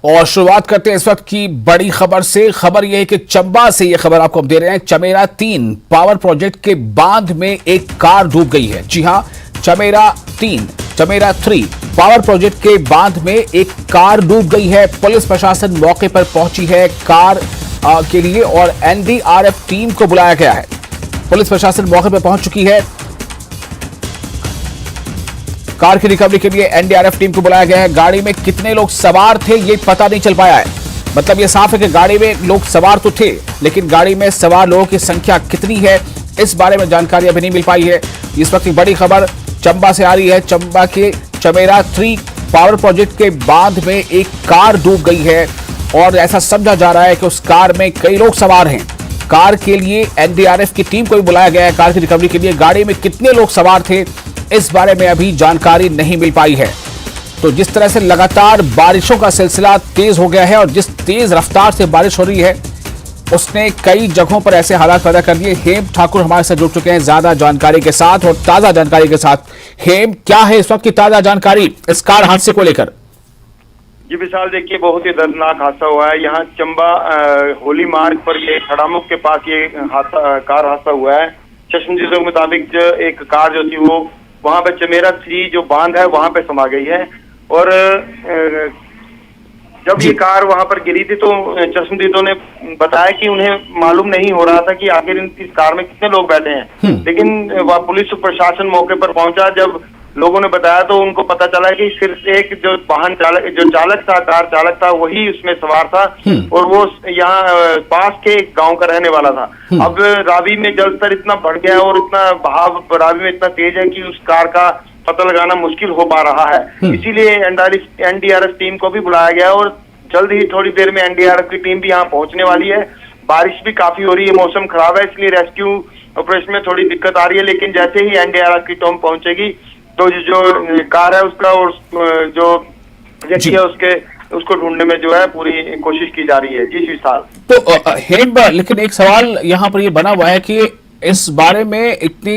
और शुरुआत करते हैं इस वक्त की बड़ी खबर से। खबर यह है कि चंबा से यह खबर आपको हम दे रहे हैं। चमेरा 3 पावर प्रोजेक्ट के बांध में एक कार डूब गई है। जी हां, चमेरा 3 पावर प्रोजेक्ट के बांध में एक कार डूब गई है। पुलिस प्रशासन मौके पर पहुंची है कार के लिए और एनडीआरएफ टीम को बुलाया गया है। पुलिस प्रशासन मौके पर पहुंच चुकी है। कार की रिकवरी के लिए एनडीआरएफ टीम को बुलाया गया है। गाड़ी में कितने लोग सवार थे ये पता नहीं चल पाया है। मतलब ये साफ है कि गाड़ी में लोग सवार तो थे, लेकिन गाड़ी में सवार लोगों की संख्या कितनी है इस बारे में जानकारी अभी नहीं मिल पाई है। इस वक्त की बड़ी खबर चंबा से आ रही है। चंबा के चमेरा 3 पावर प्रोजेक्ट के बांध में एक कार डूब गई है और ऐसा समझा जा रहा है कि उस कार में कई लोग सवार हैं। कार के लिए एनडीआरएफ की टीम को भी बुलाया गया है कार की रिकवरी के लिए। गाड़ी में कितने लोग सवार थे इस बारे में अभी जानकारी नहीं मिल पाई है। तो जिस तरह से लगातार बारिशों का सिलसिला तेज हो गया है और जिस तेज रफ्तार से बारिश हो रही है उसने कई जगहों पर ऐसे हालात पैदा कर दिए। हेम ठाकुर हमारे साथ जुड़ चुके हैं ज्यादा जानकारी के साथ और ताजा जानकारी के साथ। हेम, क्या है इस वक्त की ताजा जानकारी इस कार हादसे को लेकर? जी विशाल, देखिए बहुत ही दर्दनाक हादसा हुआ है। यहाँ चंबा होली मार्ग पर ये खड़ामुख के पास ये कार हादसा हुआ है। चश्मदीदों के मुताबिक एक कार जो थी वो वहां पे चमेरा 3 जो बांध है वहां पे समा गई है और जब ये कार वहां पर गिरी थी तो चश्मदीदों ने बताया कि उन्हें मालूम नहीं हो रहा था कि आखिर इस कार में कितने लोग बैठे हैं। लेकिन वह पुलिस प्रशासन मौके पर पहुंचा। जब लोगों ने बताया तो उनको पता चला कि सिर्फ एक जो वाहन चालक जो चालक था, कार चालक था, वही उसमें सवार था और वो यहाँ पास के एक गांव का रहने वाला था। अब रावी में जलस्तर इतना बढ़ गया और इतना बहाव रावी में इतना तेज है कि उस कार का पता लगाना मुश्किल हो पा रहा है। इसीलिए एनडीआरएफ टीम को भी बुलाया गया और जल्द ही थोड़ी देर में एनडीआरएफ की टीम भी यहाँ पहुंचने वाली है। बारिश भी काफी हो रही है, मौसम खराब है, इसलिए रेस्क्यू ऑपरेशन में थोड़ी दिक्कत आ रही है। लेकिन जैसे ही एनडीआरएफ की टीम पहुंचेगी तो जो कार है उसका और जो व्यक्ति है उसको ढूंढने में जो है पूरी कोशिश की जा रही है। जी विशाल। तो हेम, लेकिन एक सवाल यहाँ पर ये बना हुआ है कि इस बारे में इतनी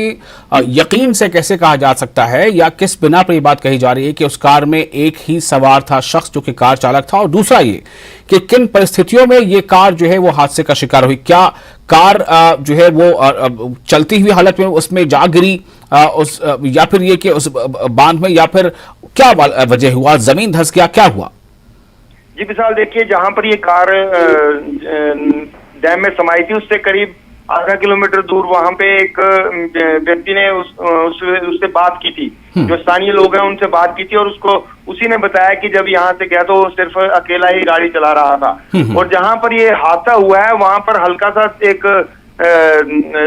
यकीन से कैसे कहा जा सकता है या किस बिना पर यह बात कही जा रही है कि उस कार में एक ही सवार था शख्स जो कि कार चालक था? और दूसरा ये कि किन परिस्थितियों में ये कार जो है वो हादसे का शिकार हुई? क्या कार जो है वो चलती हुई हालत में उसमें जा गिरी या फिर ये कि उस बांध में, या फिर क्या वजह हुआ, जमीन धंस गया, क्या हुआ? जी विशाल, देखिए जहां पर ये कार डैम में समाई थी उससे करीब आधा किलोमीटर दूर वहां पे एक व्यक्ति ने उससे बात की थी। जो स्थानीय लोग हैं उनसे बात की थी और उसको उसी ने बताया कि जब यहाँ से गया तो सिर्फ अकेला ही गाड़ी चला रहा था। और जहां पर ये हादसा हुआ है वहां पर हल्का सा एक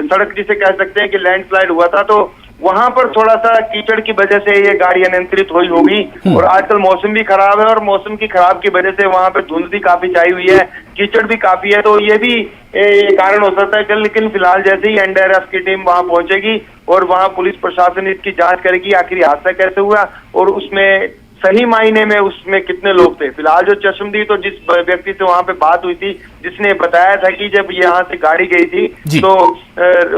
सड़क जिसे कह सकते हैं कि लैंडस्लाइड हुआ था, तो वहां पर थोड़ा सा कीचड़ की वजह से ये गाड़ी अनियंत्रित हुई होगी। और आजकल मौसम भी खराब है और मौसम की खराब की वजह से वहां पे धुंध भी काफी छाई हुई है, कीचड़ भी काफी है, तो ये भी कारण हो सकता है। लेकिन फिलहाल जैसे ही एनडीआरएफ की टीम वहां पहुंचेगी और वहां पुलिस प्रशासन इसकी जांच करेगी आखिर हादसा कैसे हुआ और उसमें सही मायने में उसमें कितने लोग थे। फिलहाल जो चश्मदीद तो जिस व्यक्ति से वहां पे बात हुई थी जिसने बताया था कि जब यहाँ से गाड़ी गई थी तो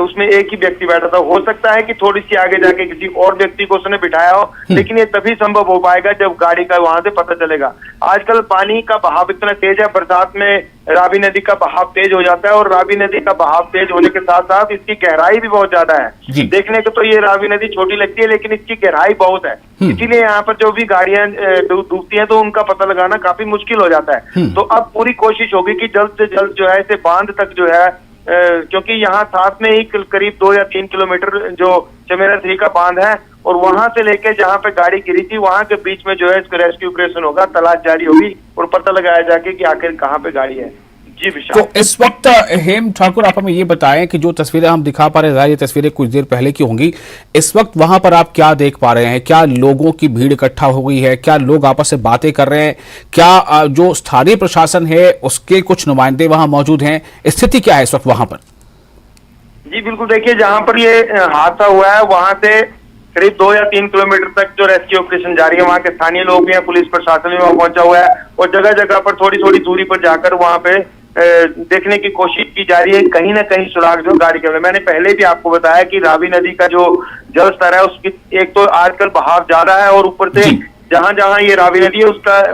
उसमें एक ही व्यक्ति बैठा था। हो सकता है कि थोड़ी सी आगे जाके किसी और व्यक्ति को उसने बिठाया हो, लेकिन ये तभी संभव हो पाएगा जब गाड़ी का वहां से पता चलेगा। आजकल पानी का बहाव इतना तेज है, बरसात में रावी नदी का बहाव तेज हो जाता है और रावी नदी का बहाव तेज होने के साथ साथ इसकी गहराई भी बहुत ज्यादा है। देखने को तो ये रावी नदी छोटी लगती है लेकिन इसकी गहराई बहुत है, इसीलिए यहाँ पर जो भी गाड़ियां डूबती हैं तो उनका पता लगाना काफी मुश्किल हो जाता है। तो अब पूरी कोशिश होगी कि जल्द से जल्द जो है इसे बांध तक जो है क्योंकि यहाँ साथ में ही करीब 2 या 3 किलोमीटर जो चमेरा 3 का बांध है और वहां से लेके जहाँ पे गाड़ी गिरी थी वहां के बीच में जो है इसका रेस्क्यू ऑपरेशन होगा, तलाश जारी होगी और पता लगाया जाके कि आखिर कहाँ पे गाड़ी है। जी विशाल। तो इस वक्त हेम ठाकुर आप हमें ये बताएं कि जो तस्वीरें हम दिखा पा रहे हैं ये तस्वीरें कुछ देर पहले की होंगी, इस वक्त वहां पर आप क्या देख पा रहे हैं? क्या लोगों की भीड़ इकट्ठा हो गई है? क्या लोग आपस में बातें कर रहे हैं? क्या जो स्थानीय प्रशासन है उसके कुछ नुमाइंदे वहां मौजूद हैं? स्थिति क्या है इस वक्त वहां पर? जी बिल्कुल, देखिए जहाँ पर ये हादसा हुआ है वहां से करीब 2 या 3 किलोमीटर तक जो रेस्क्यू ऑपरेशन जारी है। वहाँ के स्थानीय लोग भी हैं, पुलिस प्रशासन भी वहाँ पहुंचा हुआ है और जगह जगह पर थोड़ी थोड़ी दूरी पर जाकर वहाँ पे देखने की कोशिश की जा रही है कहीं ना कहीं सुराग जो गाड़ी के। मैंने पहले भी आपको बताया कि रावी नदी का जो जल स्तर है उसकी एक तो आजकल बहाव ज्यादा है और ऊपर से जहां जहां ये रावी नदी है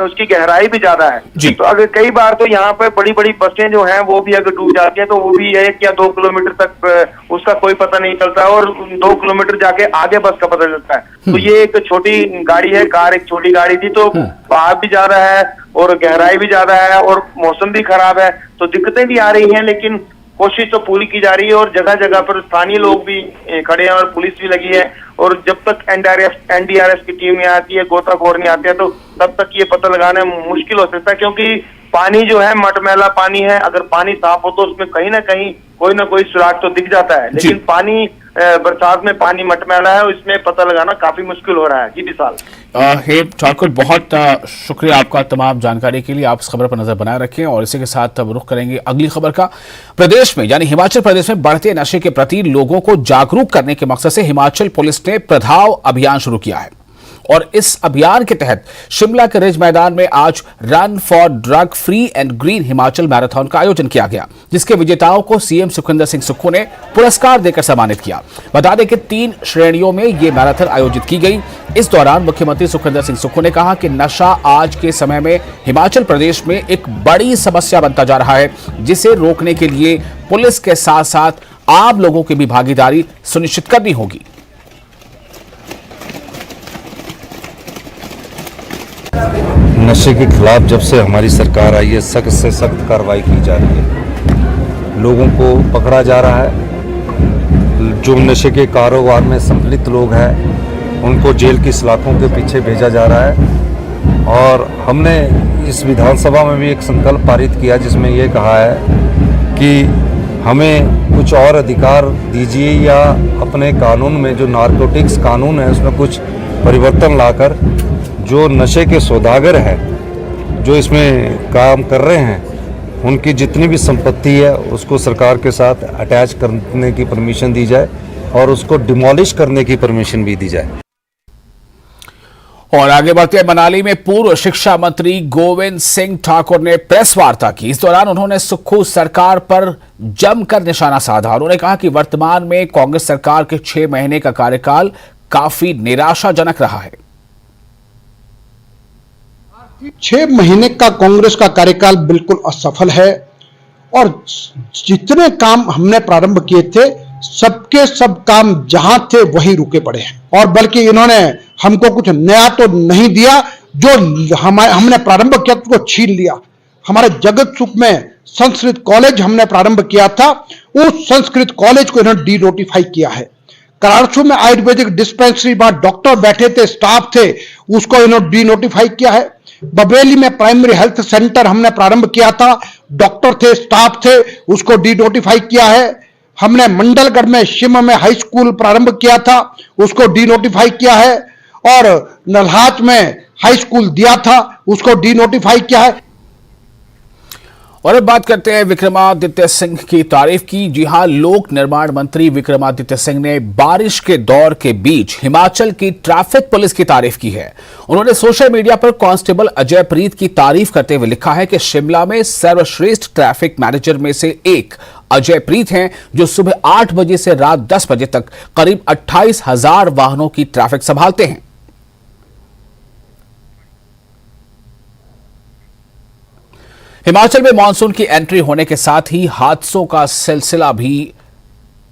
उसकी गहराई भी ज्यादा है। तो अगर कई बार तो यहाँ पर बड़ी बड़ी बसें जो हैं वो भी अगर डूब जाती हैं तो वो भी 1 या 2 किलोमीटर तक उसका कोई पता नहीं चलता और 2 किलोमीटर जाके आगे बस का पता चलता है। तो ये एक छोटी गाड़ी है, कार एक छोटी गाड़ी थी, तो बहाव भी ज्यादा है और गहराई भी ज्यादा है और मौसम भी खराब है, तो दिक्कतें भी आ रही हैं, लेकिन कोशिश तो पूरी की जा रही है और जगह जगह पर स्थानीय लोग भी खड़े हैं और पुलिस भी लगी है। और जब तक एनडीआरएफ की टीम यहाँ आती है, गोताखोर नहीं आते हैं, तो तब तक ये पता लगाना मुश्किल हो सकता है, क्योंकि पानी जो है मटमैला पानी है। अगर पानी साफ हो तो उसमें कहीं ना कहीं कोई ना कोई सुराग तो दिख जाता है, लेकिन पानी बरसात में पानी मटमैला है, इसमें पता लगाना काफी मुश्किल हो रहा है। जी विशाल। हे ठाकुर, बहुत शुक्रिया आपका तमाम जानकारी के लिए। आप इस खबर पर नजर बनाए रखें और इसी के साथ अब रुख करेंगे अगली खबर का। प्रदेश में यानी हिमाचल प्रदेश में बढ़ते नशे के प्रति लोगों को जागरूक करने के मकसद से हिमाचल पुलिस ने प्रधाव अभियान शुरू किया है और इस अभियान के तहत शिमला के रिज मैदान में आज run for drug free and green Himachal marathon का आयोजन किया गया, जिसके विजेताओं को सीएम सुखविंदर सिंह सुक्खू ने पुरस्कार देकर सम्मानित किया। बता दें कि 3 श्रेणियों में यह मैराथन आयोजित की गई। इस दौरान मुख्यमंत्री सुखविंदर सिंह सुक्खू ने कहा कि नशा आज के समय में हिमाचल प्रदेश में एक बड़ी समस्या बनता जा रहा है, जिसे रोकने के लिए पुलिस के साथ साथ आम लोगों की भी भागीदारी सुनिश्चित करनी होगी। नशे के खिलाफ जब से हमारी सरकार आई है, सख्त से सख्त कार्रवाई की जा रही है। लोगों को पकड़ा जा रहा है, जो नशे के कारोबार में संलिप्त लोग हैं उनको जेल की सलाखों के पीछे भेजा जा रहा है। और हमने इस विधानसभा में भी एक संकल्प पारित किया जिसमें ये कहा है कि हमें कुछ और अधिकार दीजिए या अपने कानून में जो नारकोटिक्स कानून है उसमें कुछ परिवर्तन लाकर जो नशे के सौदागर हैं, जो इसमें काम कर रहे हैं, उनकी जितनी भी संपत्ति है उसको सरकार के साथ अटैच करने की परमिशन दी जाए और उसको डिमोलिश करने की परमिशन भी दी जाए। और आगे बढ़ते हैं, मनाली में पूर्व शिक्षा मंत्री गोविंद सिंह ठाकुर ने प्रेस वार्ता की। इस दौरान उन्होंने सुक्खू सरकार पर जमकर निशाना साधा। उन्होंने कहा कि वर्तमान में कांग्रेस सरकार के 6 महीने का कार्यकाल काफी निराशाजनक रहा है। 6 महीने का कांग्रेस का कार्यकाल बिल्कुल असफल है और जितने काम हमने प्रारंभ किए थे सबके सब काम जहां थे वही रुके पड़े हैं। और बल्कि इन्होंने हमको कुछ नया तो नहीं दिया, जो हमने प्रारंभ किया उसको छीन लिया। हमारे जगत सुख में संस्कृत कॉलेज हमने प्रारंभ किया था, उस संस्कृत कॉलेज को इन्होंने डी नोटिफाई किया है। करारसू में आयुर्वेदिक डिस्पेंसरी बाहर डॉक्टर बैठे थे, स्टाफ थे, उसको इन्होंने डी नोटिफाई किया है। बबेली में प्राइमरी हेल्थ सेंटर हमने प्रारंभ किया था, डॉक्टर थे, स्टाफ थे, उसको डी नोटिफाई किया है। हमने मंडलगढ़ में शिम में हाई स्कूल प्रारंभ किया था, उसको डी नोटिफाई किया है। और नल्हाट में हाई स्कूल दिया था, उसको डी नोटिफाई किया है। और अब बात करते हैं विक्रमादित्य सिंह की तारीफ की। जी हां, लोक निर्माण मंत्री विक्रमादित्य सिंह ने बारिश के दौर के बीच हिमाचल की ट्रैफिक पुलिस की तारीफ की है। उन्होंने सोशल मीडिया पर कांस्टेबल अजय प्रीत की तारीफ करते हुए लिखा है कि शिमला में सर्वश्रेष्ठ ट्रैफिक मैनेजर में से एक अजय प्रीत हैं, जो सुबह 8 बजे से रात 10 बजे तक करीब 28,000 वाहनों की ट्रैफिक संभालते हैं। हिमाचल में मानसून की एंट्री होने के साथ ही हादसों का सिलसिला भी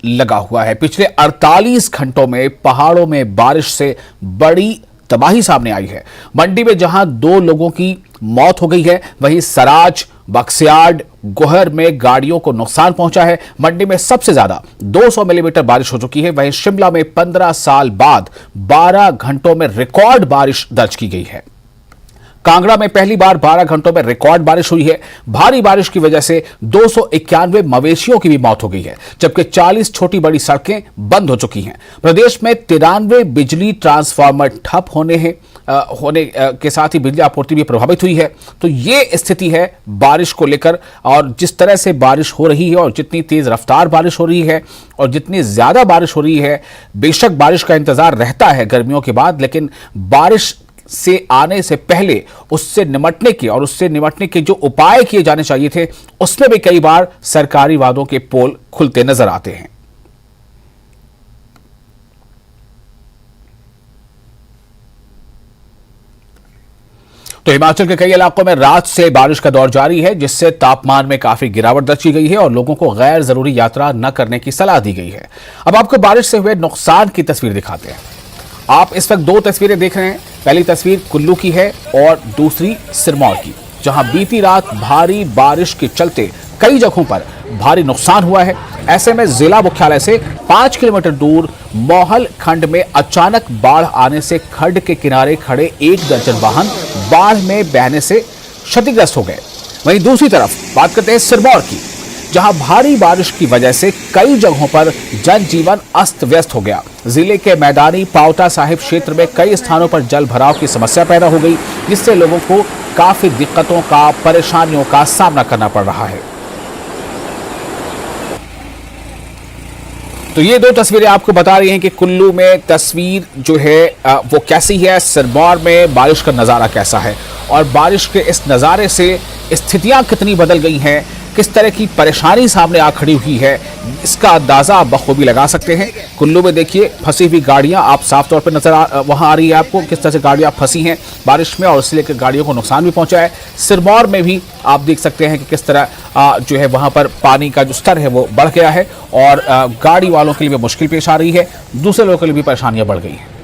लगा हुआ है। पिछले 48 घंटों में पहाड़ों में बारिश से बड़ी तबाही सामने आई है। मंडी में जहां 2 लोगों की मौत हो गई है, वहीं सराज, बक्सियार्ड, गोहर में गाड़ियों को नुकसान पहुंचा है। मंडी में सबसे ज्यादा 200 मिलीमीटर बारिश हो चुकी है। वहीं शिमला में 15 साल बाद 12 घंटों में रिकॉर्ड बारिश दर्ज की गई है। कांगड़ा में पहली बार 12 घंटों में रिकॉर्ड बारिश हुई है। भारी बारिश की वजह से 291 मवेशियों की भी मौत हो गई है, जबकि 40 छोटी बड़ी सड़कें बंद हो चुकी हैं। प्रदेश में 93 बिजली ट्रांसफार्मर ठप होने के साथ ही बिजली आपूर्ति भी प्रभावित हुई है। तो ये स्थिति है बारिश को लेकर। और जिस तरह से बारिश हो रही है और जितनी तेज रफ्तार बारिश हो रही है और जितनी ज्यादा बारिश हो रही है, बेशक बारिश का इंतजार रहता है गर्मियों के बाद, लेकिन बारिश से आने से पहले उससे निपटने के जो उपाय किए जाने चाहिए थे, उसमें भी कई बार सरकारी वादों के पोल खुलते नजर आते हैं। तो हिमाचल के कई इलाकों में रात से बारिश का दौर जारी है, जिससे तापमान में काफी गिरावट दर्ज की गई है और लोगों को गैर जरूरी यात्रा न करने की सलाह दी गई है। अब आपको बारिश से हुए नुकसान की तस्वीर दिखाते हैं। आप इस वक्त दो तस्वीरें देख रहे हैं। पहली तस्वीर कुल्लू की है और दूसरी सिरमौर की, जहां बीती रात भारी बारिश के चलते कई जगहों पर भारी नुकसान हुआ है। ऐसे में जिला मुख्यालय से 5 किलोमीटर दूर मोहल खंड में अचानक बाढ़ आने से खड्ड के किनारे खड़े 1 दर्जन वाहन बाढ़ में बहने से क्षतिग्रस्त हो गए। वहीं दूसरी तरफ बात करते हैं सिरमौर की, जहां भारी बारिश की वजह से कई जगहों पर जनजीवन अस्त व्यस्त हो गया। जिले के मैदानी पावटा साहिब क्षेत्र में कई स्थानों पर जल भराव की समस्या पैदा हो गई, जिससे लोगों को काफी दिक्कतों का, परेशानियों का सामना करना पड़ रहा है। तो ये दो तस्वीरें आपको बता रही हैं कि कुल्लू में तस्वीर जो है वो कैसी है, सिरमौर में बारिश का नज़ारा कैसा है और बारिश के इस नज़ारे से स्थितियां कितनी बदल गई हैं, किस तरह की परेशानी सामने आ खड़ी हुई है, इसका अंदाजा आप बखूबी लगा सकते हैं। कुल्लू में देखिए फंसी हुई गाड़ियां आप साफ तौर पर वहां आ रही है आपको, किस तरह से गाड़ियां फंसी हैं बारिश में और इसलिए कि गाड़ियों को नुकसान भी पहुंचा है। सिरमौर में भी आप देख सकते हैं कि किस तरह जो है वहां पर पानी का जो स्तर है वो बढ़ गया है और गाड़ी वालों के लिए भी मुश्किल पेश आ रही है, दूसरे लोगों के लिए भी परेशानियां बढ़ गई हैं।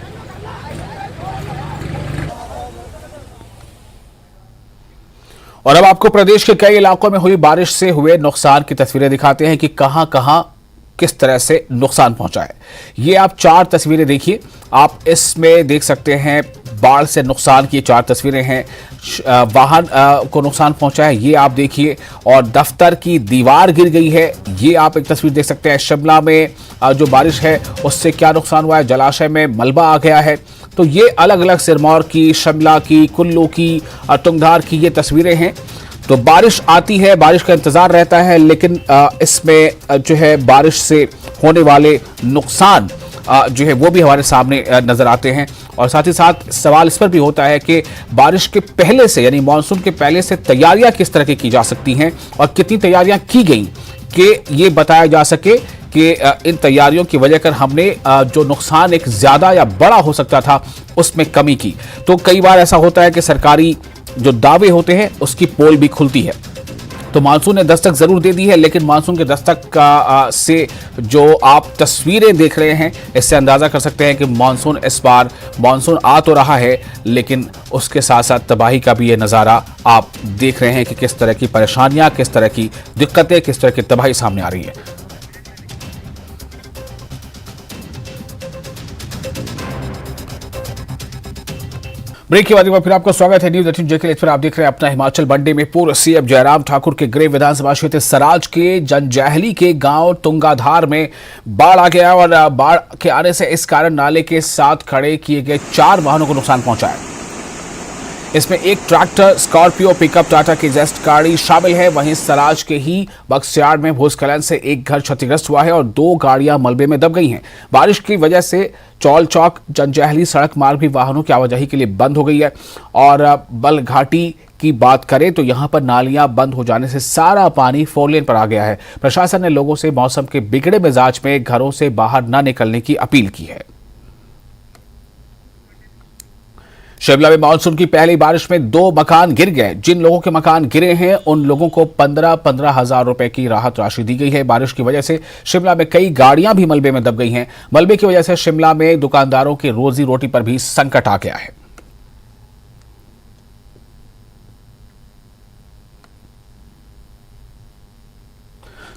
और अब आपको प्रदेश के कई इलाकों में हुई बारिश से हुए नुकसान की तस्वीरें दिखाते हैं कि कहां कहां किस तरह से नुकसान पहुंचा है। ये आप 4 तस्वीरें देखिए, आप इसमें देख सकते हैं बाढ़ से नुकसान की 4 तस्वीरें हैं। वाहन को नुकसान पहुंचा है ये आप देखिए, और दफ्तर की दीवार गिर गई है ये आप एक तस्वीर देख सकते हैं। शिमला में जो बारिश है उससे क्या नुकसान हुआ है, जलाशय में मलबा आ गया है। तो ये अलग अलग सिरमौर की, शिमला की, कुल्लू की, तुंगधार की ये तस्वीरें हैं। तो बारिश आती है, बारिश का इंतजार रहता है, लेकिन इसमें जो है बारिश से होने वाले नुकसान जो है वो भी हमारे सामने नजर आते हैं। और साथ ही साथ सवाल इस पर भी होता है कि बारिश के पहले से, यानी मानसून के पहले से तैयारियां किस तरह की जा सकती हैं और कितनी तैयारियां की गई कि ये बताया जा सके कि इन तैयारियों की वजह कर हमने जो नुकसान एक ज्यादा या बड़ा हो सकता था उसमें कमी की। तो कई बार ऐसा होता है कि सरकारी जो दावे होते हैं उसकी पोल भी खुलती है। तो मानसून ने दस्तक जरूर दे दी है, लेकिन मानसून के दस्तक से जो आप तस्वीरें देख रहे हैं इससे अंदाजा कर सकते हैं कि मानसून इस बार मानसून आ तो रहा है, लेकिन उसके साथ साथ तबाही का भी ये नज़ारा आप देख रहे हैं कि किस तरह की परेशानियां, किस तरह की दिक्कतें, किस तरह की तबाही सामने आ रही है। ब्रेक के बाद फिर आपको स्वागत है न्यूज 18 जेके। इस पर आप देख रहे हैं अपना हिमाचल मंडी में पूर्व सीएम जयराम ठाकुर के गृह विधानसभा क्षेत्र सराज के जंजैहली के गांव तुंगाधार में बाढ़ आ गया और बाढ़ के आने से इस कारण नाले के साथ खड़े किए गए 4 वाहनों को नुकसान पहुंचा है। इसमें एक ट्रैक्टर, स्कॉर्पियो, पिकअप, टाटा की जेस्ट गाड़ी शामिल है। वहीं सराज के ही बक्सियाड़ में भूस्खलन से एक घर क्षतिग्रस्त हुआ है और 2 गाड़ियां मलबे में दब गई हैं। बारिश की वजह से चौल चौक जंजैहली सड़क मार्ग भी वाहनों की आवाजाही के लिए बंद हो गई है। और बल घाटी की बात करें तो यहां पर नालियां बंद हो जाने से सारा पानी 4 लेन पर आ गया है। प्रशासन ने लोगों से मौसम के बिगड़े मिजाज में घरों से बाहर न निकलने की अपील की है। शिमला में मानसून की पहली बारिश में 2 मकान गिर गए। जिन लोगों के मकान गिरे हैं उन लोगों को 15-15 हजार रुपए की राहत राशि दी गई है। बारिश की वजह से शिमला में कई गाड़ियां भी मलबे में दब गई हैं। मलबे की वजह से शिमला में दुकानदारों की रोजी रोटी पर भी संकट आ गया है।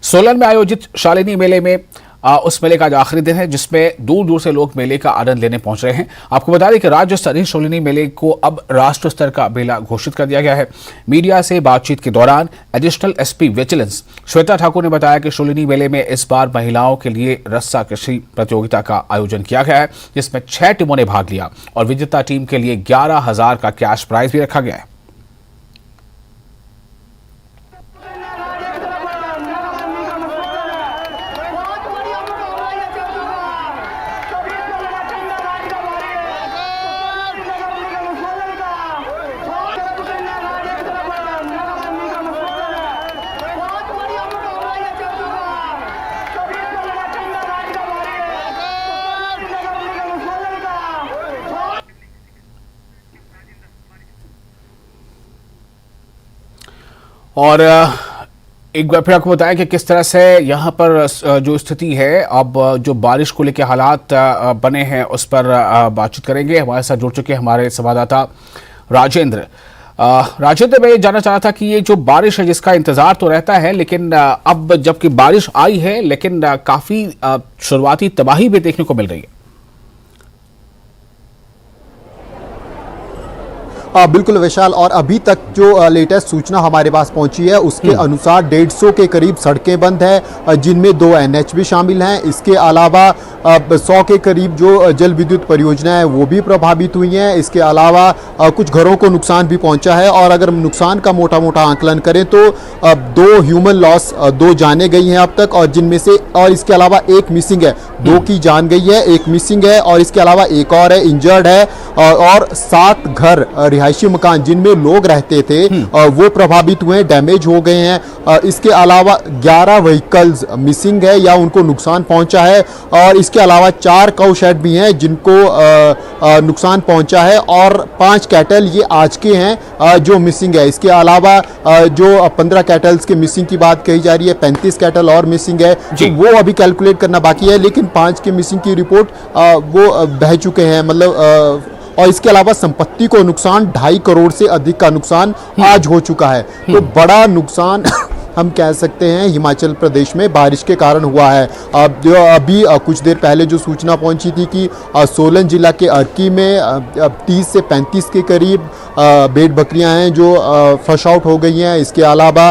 सोलन में आयोजित शालिनी मेले में उस मेले का आज आखिरी दिन है, जिसमें दूर दूर से लोग मेले का आनंद लेने पहुंच रहे हैं। आपको बता दें कि राज्य स्तरीय शालिनी मेले को अब राष्ट्र स्तर का मेला घोषित कर दिया गया है। मीडिया से बातचीत के दौरान additional SP vigilance Shweta Thakur ने बताया कि शालिनी मेले में इस बार महिलाओं के लिए रस्साकशी प्रतियोगिता का आयोजन किया गया है, जिसमें 6 टीमों ने भाग लिया और विजेता टीम के लिए 11,000 का कैश प्राइज भी रखा गया है। और एक बार फिर आपको बताया कि किस तरह से यहाँ पर जो स्थिति है, अब जो बारिश को लेकर हालात बने हैं उस पर बातचीत करेंगे। हमारे साथ जुड़ चुके हमारे संवाददाता राजेंद्र। राजेंद्र, मैं ये जानना चाह रहा था कि ये जो बारिश है जिसका इंतजार तो रहता है, लेकिन अब जबकि बारिश आई है लेकिन काफी शुरुआती तबाही भी देखने को मिल रही है। बिल्कुल विशाल, और अभी तक जो लेटेस्ट सूचना हमारे पास पहुंची है उसके अनुसार 150 के करीब सड़कें बंद है, जिनमें 2 NH भी शामिल हैं। इसके अलावा 100 के करीब जो जल विद्युत परियोजनाएं वो भी प्रभावित हुई हैं। इसके अलावा कुछ घरों को नुकसान भी पहुंचा है, और अगर नुकसान का मोटा मोटा आंकलन करें तो 2 ह्यूमन लॉस, 2 जाने गई हैं अब तक, और जिनमें से, और इसके अलावा 1 मिसिंग है। 2 की जान गई है, 1 मिसिंग है, और इसके अलावा 1 और है, इंजर्ड है, और 7 घर रिहायशी मकान जिनमें लोग रहते थे वो प्रभावित हुए, डैमेज हो गए हैं। इसके अलावा 11 व्हीकल्स मिसिंग है या उनको नुकसान पहुंचा है, और इसके अलावा 4 काऊ शेड भी हैं जिनको नुकसान पहुंचा है, और 5 कैटल ये आज के हैं जो मिसिंग है। इसके अलावा जो 15 कैटल्स के मिसिंग की बात कही जा रही है, 35 कैटल और मिसिंग है, तो वो अभी कैलकुलेट करना बाकी है, लेकिन 5 के मिसिंग की रिपोर्ट वो बह चुके हैं, मतलब। और इसके अलावा संपत्ति को नुकसान 2.5 करोड़ से अधिक का नुकसान आज हो चुका है। तो बड़ा नुकसान हम कह सकते हैं हिमाचल प्रदेश में बारिश के कारण हुआ है। अब जो अभी कुछ देर पहले जो सूचना पहुंची थी कि सोलन जिला के अर्की में 30 से 35 के करीब भेड़ बकरियां हैं जो फ्लश आउट हो गई हैं। इसके अलावा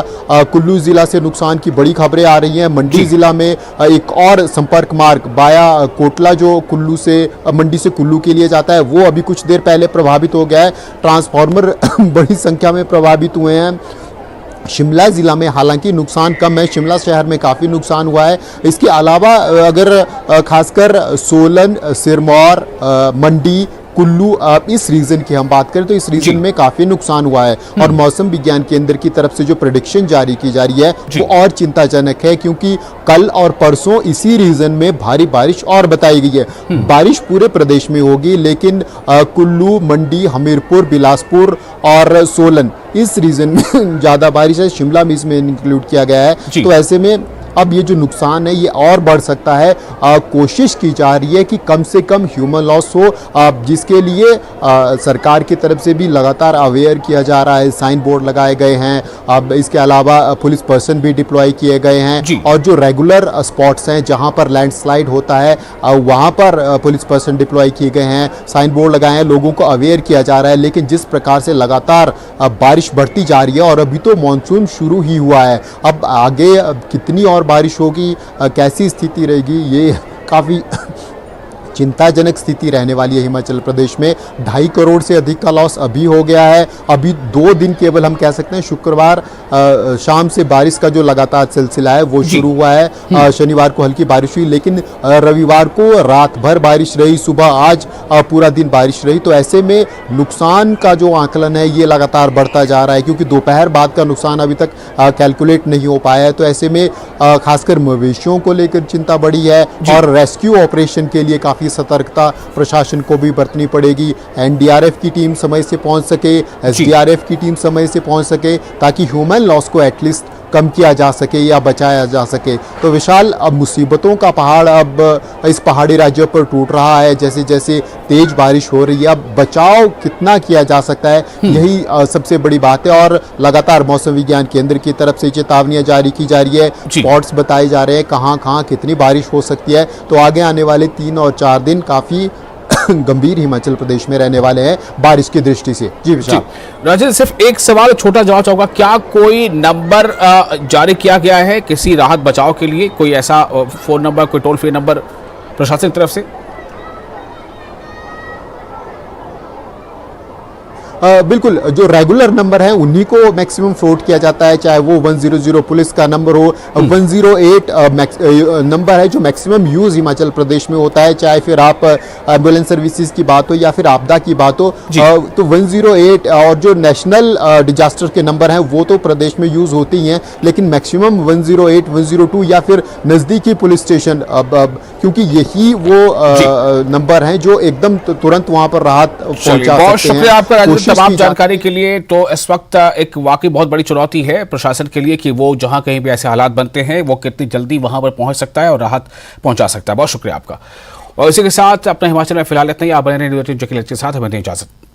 कुल्लू जिला से नुकसान की बड़ी खबरें आ रही हैं। मंडी जिला में एक और संपर्क मार्ग बाया कोटला जो कुल्लू से मंडी से कुल्लू के लिए जाता है वो अभी कुछ देर पहले प्रभावित हो गया है। ट्रांसफार्मर बड़ी संख्या में प्रभावित हुए हैं। शिमला ज़िला में हालांकि नुकसान कम है, शिमला शहर में काफ़ी नुकसान हुआ है। इसके अलावा अगर खासकर सोलन, सिरमौर, मंडी, कुल्लू, इस रीजन की हम बात करें तो इस रीजन में काफ़ी नुकसान हुआ है। और मौसम विज्ञान केंद्र की तरफ से जो प्रेडिक्शन जारी की जा रही है वो और चिंताजनक है, क्योंकि कल और परसों इसी रीजन में भारी बारिश और बताई गई है। बारिश पूरे प्रदेश में होगी, लेकिन कुल्लू, मंडी, हमीरपुर, बिलासपुर और सोलन इस रीजन में ज़्यादा बारिश है। शिमला में इसमें इंक्लूड किया गया है। तो ऐसे में अब ये जो नुकसान है ये और बढ़ सकता है। कोशिश की जा रही है कि कम से कम ह्यूमन लॉस हो, जिसके लिए सरकार की तरफ से भी लगातार अवेयर किया जा रहा है। साइन बोर्ड लगाए गए हैं। अब इसके अलावा पुलिस पर्सन भी डिप्लॉय किए गए हैं, और जो रेगुलर स्पॉट्स हैं जहां पर लैंडस्लाइड होता है वहां पर पुलिस पर्सन डिप्लॉय किए गए हैं, साइन बोर्ड लगाए हैं, लोगों को अवेयर किया जा रहा है। लेकिन जिस प्रकार से लगातार बारिश बढ़ती जा रही है, और अभी तो मानसून शुरू ही हुआ है, अब आगे कितनी और बारिश होगी, कैसी स्थिति रहेगी, ये काफ़ी चिंताजनक स्थिति रहने वाली है हिमाचल प्रदेश में। 2.5 करोड़ से अधिक का लॉस अभी हो गया है। अभी 2 दिन केवल हम कह सकते हैं, शुक्रवार शाम से बारिश का जो लगातार सिलसिला है वो शुरू हुआ है। शनिवार को हल्की बारिश हुई, लेकिन रविवार को रात भर बारिश रही, सुबह आज पूरा दिन बारिश रही। तो ऐसे में नुकसान का जो आंकलन है ये लगातार बढ़ता जा रहा है, क्योंकि दोपहर बाद का नुकसान अभी तक कैलकुलेट नहीं हो पाया है। तो ऐसे में खासकर मवेशियों को लेकर चिंता बढ़ी है, और रेस्क्यू ऑपरेशन के लिए काफ़ी सतर्कता प्रशासन को भी बरतनी पड़ेगी। एनडीआरएफ की टीम समय से पहुंच सके, एसडीआरएफ की टीम समय से पहुंच सके, ताकि ह्यूमन लॉस को एटलीस्ट कम किया जा सके या बचाया जा सके। तो विशाल, अब मुसीबतों का पहाड़ अब इस पहाड़ी राज्यों पर टूट रहा है जैसे जैसे तेज बारिश हो रही है। अब बचाव कितना किया जा सकता है, यही सबसे बड़ी बात है। और लगातार मौसम विज्ञान केंद्र की तरफ से चेतावनियां जारी की जा रही है, स्पॉट्स बताए जा रहे हैं कहाँ कहाँ कितनी बारिश हो सकती है। तो आगे आने वाले 3 और 4 दिन काफ़ी गंभीर हिमाचल प्रदेश में रहने वाले हैं बारिश की दृष्टि से। जी विशाल। राजेंद्र, सिर्फ एक सवाल छोटा जवाब चाहूंगा, क्या कोई नंबर जारी किया गया है किसी राहत बचाव के लिए? कोई ऐसा फोन नंबर, कोई टोल फ्री नंबर प्रशासन की तरफ से? बिल्कुल, जो रेगुलर नंबर है उन्हीं को मैक्सिमम फ्लोट किया जाता है, चाहे वो 100 पुलिस का नंबर हो, 108 नंबर है जो मैक्सिमम यूज हिमाचल प्रदेश में होता है, चाहे फिर आप एम्बुलेंस सर्विसेज की बात हो या फिर आपदा की बात हो। तो 108 और जो नेशनल डिजास्टर के नंबर हैं वो तो प्रदेश में यूज होते ही हैं, लेकिन मैक्सिमम 108, 102 या फिर नज़दीकी पुलिस स्टेशन, क्योंकि यही वो नंबर हैं जो एकदम तुरंत वहां पर राहत पहुंचा सकते हैं। शुक्रिया आपका राजेंद्र। कोशिश तमाम की जा जानकारी के लिए। तो इस वक्त एक वाकई बहुत बड़ी चुनौती है प्रशासन के लिए कि वो जहां कहीं भी ऐसे हालात बनते हैं वो कितनी जल्दी वहां पर पहुंच सकता है और राहत पहुंचा सकता है। बहुत शुक्रिया आपका। और इसी के साथ अपने हिमाचल में फिलहाल इतना ही। आप बने रहिए न्यूज़ 18 के साथ। हमें दें इजाजत।